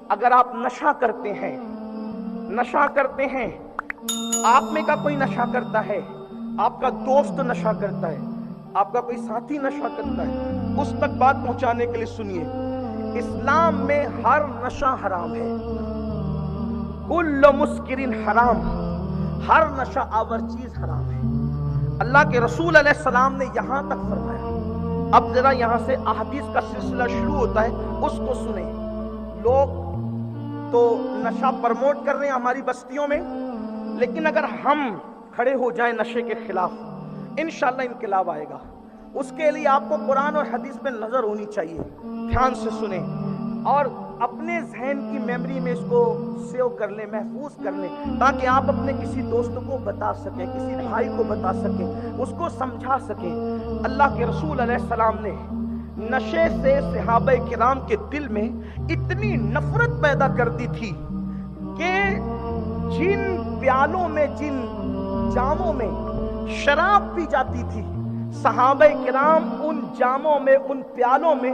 اگر آپ نشہ کرتے ہیں، آپ میں کا کوئی نشہ کرتا ہے، آپ کا دوست نشہ کرتا ہے، آپ کا کوئی ساتھی نشہ کرتا ہے، اس تک بات پہنچانے کے لیے سنیے، اسلام میں ہر نشہ حرام ہے، کل مسکرین حرام، ہر نشہ آور چیز حرام ہے۔ اللہ کے رسول علیہ السلام نے یہاں تک فرمایا۔ اب ذرا یہاں سے احادیث کا سلسلہ شروع ہوتا ہے، اس کو سنیں۔ لوگ تو نشہ پرموٹ کر رہے ہیں ہماری بستیوں میں، لیکن اگر ہم کھڑے ہو جائیں نشے کے خلاف، انشاءاللہ انقلاب آئے گا۔ اس کے لیے آپ کو قرآن اور حدیث میں نظر ہونی چاہیے۔ دھیان سے سنیں اور اپنے ذہن کی میموری میں اس کو سیو کر لیں، محفوظ کر لیں، تاکہ آپ اپنے کسی دوست کو بتا سکیں، کسی بھائی کو بتا سکیں، اس کو سمجھا سکیں۔ اللہ کے رسول علیہ السلام نے نشے سے صحابہ کرام کے دل میں اتنی نفرت پیدا کر دی تھی کہ جن پیالوں میں، جن جاموں میں شراب پی جاتی تھی، صحابہ کرام ان جاموں میں، ان پیالوں میں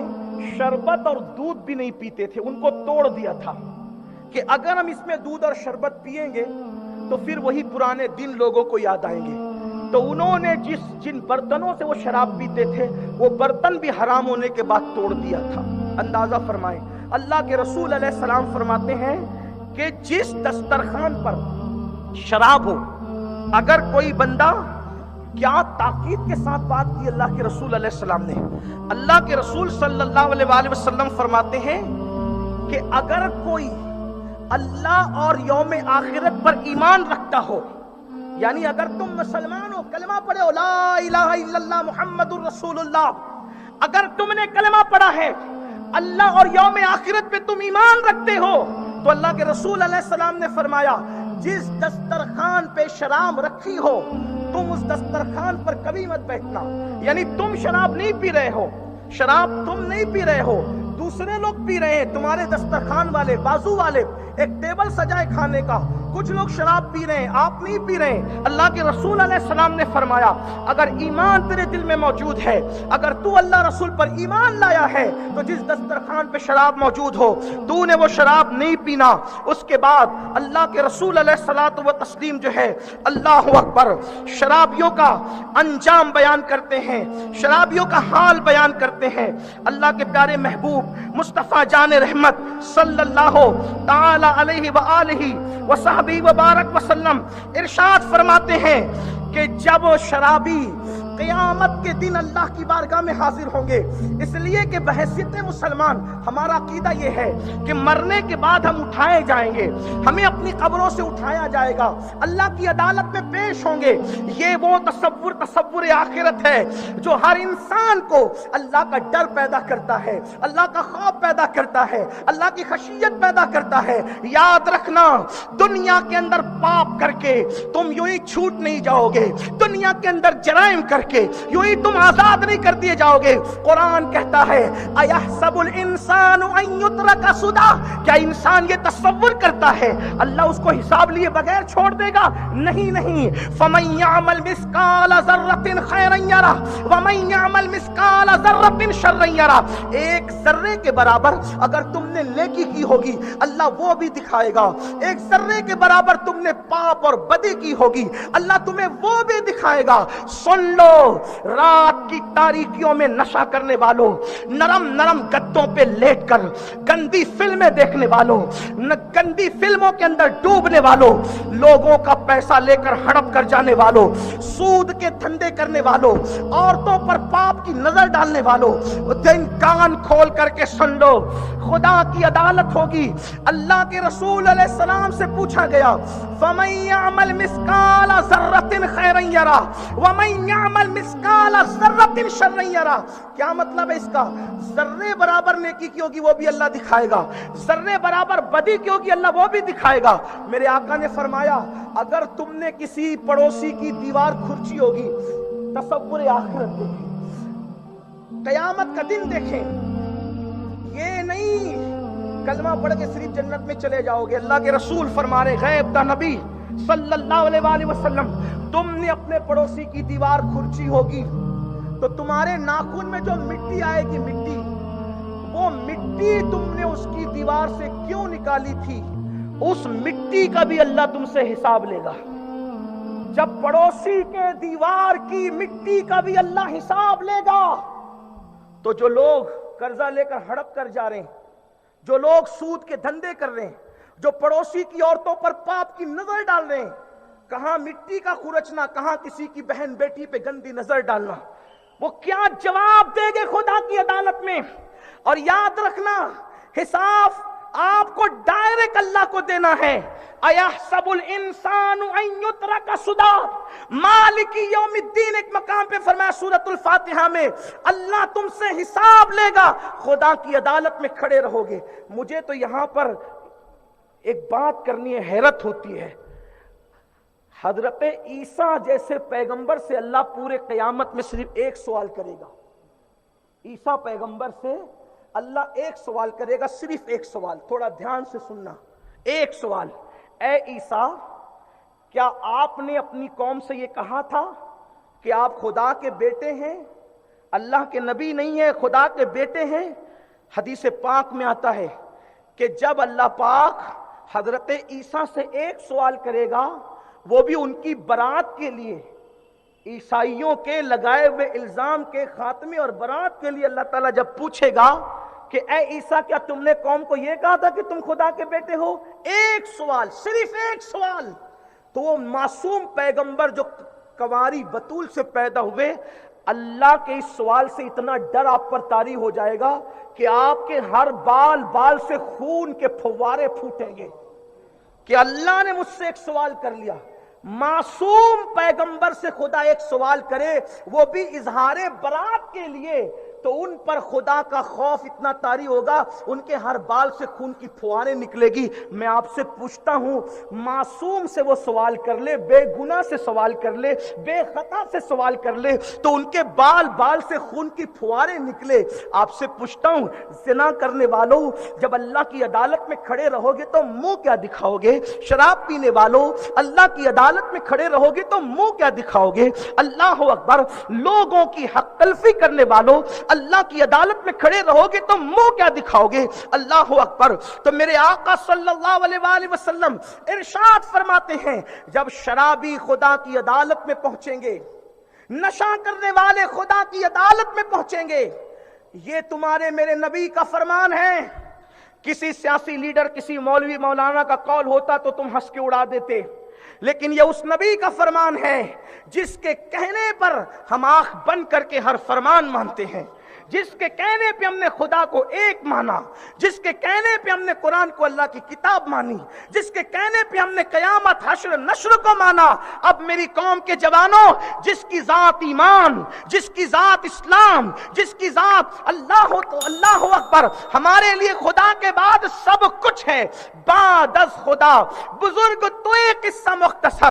شربت اور دودھ بھی نہیں پیتے تھے، ان کو توڑ دیا تھا کہ اگر ہم اس میں دودھ اور شربت پیئیں گے تو پھر وہی پرانے دن لوگوں کو یاد آئیں گے۔ تو انہوں نے جن برتنوں سے وہ شراب پیتے تھے، وہ برتن بھی حرام ہونے کے بعد توڑ دیا تھا۔ اندازہ فرمائیں، اللہ کے رسول علیہ السلام فرماتے ہیں کہ جس دسترخوان پر شراب ہو، اگر کوئی بندہ، کیا تاکید کے ساتھ بات کی اللہ کے رسول علیہ السلام نے۔ اللہ کے رسول صلی اللہ علیہ وآلہ وسلم فرماتے ہیں کہ اگر کوئی اللہ اور یوم آخرت پر ایمان رکھتا ہو، یعنی اگر تم مسلمان ہو، کلمہ پڑھے ہو، لا الہ الا اللہ محمد الرسول اللہ، اگر تم نے کلمہ پڑھا ہے، اللہ اور یوم آخرت پہ تم ایمان رکھتے ہو، تو اللہ کے رسول علیہ السلام نے فرمایا جس دسترخوان پہ شراب رکھی ہو، تم اس دسترخوان پر کبھی مت بیٹھنا۔ یعنی تم شراب نہیں پی رہے ہو، شراب تم نہیں پی رہے ہو، دوسرے لوگ پی رہے ہیں، تمہارے دسترخوان والے، بازو والے، ایک ٹیبل سجائے کھانے کا، کچھ لوگ شراب پی رہے ہیں، آپ نہیں پی رہے ہیں۔ اللہ کے رسول علیہ السلام نے فرمایا اگر ایمان تیرے دل میں موجود ہے، اگر تو اللہ رسول پر ایمان لایا ہے، تو جس دسترخوان پہ شراب موجود ہو، تو نے وہ شراب نہیں پینا۔ اس کے بعد اللہ کے رسول علیہ الصلوۃ والتسلیم جو ہے، اللہ اکبر، شرابیوں کا انجام بیان کرتے ہیں، شرابیوں کا حال بیان کرتے ہیں۔ اللہ کے پیارے محبوب مصطفیٰ جان رحمت صلی اللہ تعالی علیہ وآلہ وصحبہ وبارک وسلم ارشاد فرماتے ہیں کہ جب شرابی قیامت کے دن اللہ کی بارگاہ میں حاضر ہوں گے، اس لیے کہ بحیثیت مسلمان ہمارا عقیدہ یہ ہے کہ مرنے کے بعد ہم اٹھائے جائیں گے، ہمیں اپنی قبروں سے اٹھایا جائے گا، اللہ کی عدالت میں پیش ہوں گے۔ یہ وہ تصور آخرت ہے جو ہر انسان کو اللہ کا ڈر پیدا کرتا ہے، اللہ کا خوف پیدا کرتا ہے، اللہ کی خشیت پیدا کرتا ہے۔ یاد رکھنا، دنیا کے اندر پاپ کر کے تم یوں ہی چھوٹ نہیں جاؤ گے، دنیا کے اندر جرائم کر کے یوں ہی تم آزاد نہیں کر دیے جاؤ گے۔ قرآن کہتا ہے اَيَحْسَبُ الْإِنسَانُ أَن يُتْرَكَ سُدًى، کیا انسان یہ تصور کرتا ہے اللہ اس کو حساب لیے بغیر چھوڑ دے گا؟ نہیں نہیں۔ فَمَن يَعْمَلْ مِثْقَالَ ذَرَّةٍ خَيْرًا يَرَهُ وَمَن يَعْمَلْ مِثْقَالَ ذَرَّةٍ شَرًّا يَرَهُ، ایک ذرے کے برابر اگر تم نے نیکی کی ہوگی اللہ وہ بھی دکھائے گا، ایک ذرے کے برابر تم نے پاپ اور بدی کی ہوگی اللہ تمہیں وہ بھی دکھائے گا۔ سن لو، رات کی تاریکیوں میں نشہ کرنے والوں، نرم نرم گدوں پہ لیٹ کر گندی فلمیں دیکھنے والوں، گندی فلموں کے اندر ڈوبنے والوں، لوگوں کا پیسہ لے کر ہڑپ کر جانے والوں، سود کے دھندے کرنے والوں، عورتوں پر پاپ کی نظر ڈالنے والوں، دن کان کھول کر کے سن لو، خدا کی عدالت ہوگی۔ اللہ کے رسول علیہ السلام سے پوچھا گیا فَمَن يَعْمَلْ مِثْقَالَ ذَرَّةٍ خَيْرًا يَرَهُ وَمَن يَعْمَلْ مِثْقَالَ ذَرَّةٍ شَرًّا يَرَهُ، کیا مطلب ہے اس کا؟ ذرے برابر نیکی کی ہوگی وہ بھی اللہ دکھائے گا، ذرے برابر بدی کی ہوگی اللہ وہ بھی دکھائے گا۔ میرے آقا نے فرمایا اگر تم نے کسی پڑوسی کی دیوار کھرچی ہوگی، تصور آخرت دیکھیں، قیامت کا دن دیکھیں، یہ نہیں کلمہ پڑھ کے صرف جنت میں چلے جاؤ گے۔ اللہ کے رسول فرما رہے، غیب دا نبی صلی اللہ علیہ وآلہ وسلم، تم نے اپنے پڑوسی کی دیوار کھرچی ہوگی تو تمہارے ناخن میں جو مٹی آئے گی، مٹی وہ مٹی تم نے اس کی دیوار سے کیوں نکالی تھی، اس مٹی کا بھی اللہ تم سے حساب لے گا۔ جب پڑوسی کے دیوار کی مٹی کا بھی اللہ حساب لے گا، تو جو لوگ قرضہ لے کر ہڑپ کر جا رہے ہیں، جو لوگ سود کے دھندے کر رہے ہیں، جو پڑوسی کی عورتوں پر پاپ کی نظر ڈال رہے ہیں، کہاں مٹی کا خرچنا، کہاں کسی کی بہن بیٹی پہ گندی نظر ڈالنا، وہ کیا جواب دے گے خدا کی عدالت میں؟ اور یاد رکھنا، حساب آپ کو ڈائریکٹ اللہ کو دینا ہے۔ اَيَحْسَبُ الْإِنسَانُ أَن يُتْرَكَ سُدًى، مالک یوم الدین ایک مقام پہ فرمایا سورۃ الفاتحہ میں، اللہ تم سے حساب لے گا، خدا کی عدالت میں کھڑے رہو گے۔ مجھے تو یہاں پر ایک بات کرنی ہے، حیرت ہوتی ہے، حضرت عیسیٰ جیسے پیغمبر سے اللہ پورے قیامت میں صرف ایک سوال کرے گا۔ عیسیٰ پیغمبر سے اللہ ایک سوال کرے گا، صرف ایک سوال، تھوڑا دھیان سے سننا، ایک سوال، اے عیسیٰ، کیا آپ نے اپنی قوم سے یہ کہا تھا کہ آپ خدا کے بیٹے ہیں، اللہ کے نبی نہیں ہیں، خدا کے بیٹے ہیں؟ حدیث پاک میں آتا ہے کہ جب اللہ پاک حضرت عیسیٰ سے ایک سوال کرے گا، وہ بھی ان کی برات کے لیے، عیسائیوں کے لگائے ہوئے الزام کے خاتمے اور برات کے لیے اللہ تعالیٰ جب پوچھے گا کہ اے عیسیٰ، کیا تم نے قوم کو یہ کہا تھا کہ تم خدا کے بیٹے ہو؟ ایک سوال، صرف ایک سوال، تو وہ معصوم پیغمبر جو کنواری بتول سے پیدا ہوئے، اللہ کے اس سوال سے اتنا ڈر آپ پر طاری ہو جائے گا کہ آپ کے ہر بال سے خون کے فوارے پھوٹیں گے کہ اللہ نے مجھ سے ایک سوال کر لیا۔ معصوم پیغمبر سے خدا ایک سوال کرے، وہ بھی اظہار برات کے لیے، تو ان پر خدا کا خوف اتنا طاری ہوگا، ان کے ہر بال سے خون کی فواریں نکلے گی۔ میں آپ سے پوچھتا ہوں، معصوم سے وہ سوال کر لے، بے گناہ سے سوال کر لے، بے خطا سے سوال کر لے، تو ان کے بال سے خون کی فواریں نکلے۔ آپ سے پوچھتا ہوں، زنا کرنے والوں، جب اللہ کی عدالت میں کھڑے رہو گے تو منہ کیا دکھاؤ گے؟ شراب پینے والوں، اللہ کی عدالت میں کھڑے رہو گے تو منہ کیا دکھاؤ گے؟ اللہ اکبر، لوگوں کی حق تلفی کرنے والوں، اللہ کی عدالت میں کھڑے رہو گے تو منہ کیا دکھاؤ گے؟ اللہ اکبر۔ تو میرے آقا صلی اللہ علیہ وآلہ وسلم ارشاد فرماتے ہیں، جب شرابی خدا کی عدالت میں پہنچیں گے، نشہ کرنے والے خدا کی عدالت میں پہنچیں گے، یہ تمہارے میرے نبی کا فرمان ہے۔ کسی سیاسی لیڈر، کسی مولوی مولانا کا قول ہوتا تو تم ہنس کے اڑا دیتے، لیکن یہ اس نبی کا فرمان ہے جس کے کہنے پر ہم آنکھ بند کر کے ہر فرمان مانتے ہیں، جس کے کہنے پہ ہم نے خدا کو ایک مانا، جس کے کہنے پہ ہم نے قرآن کو اللہ کی کتاب مانی، جس کے کہنے پہ ہم نے قیامت حشر نشر کو مانا۔ اب میری قوم کے جوانوں، جس کی ذات ایمان، جس کی ذات اسلام، جس کی ذات اللہ اکبر، ہمارے لیے خدا کے بعد سب کچھ ہے، بعد از خدا۔ بزرگ تو ایک قصہ مختصر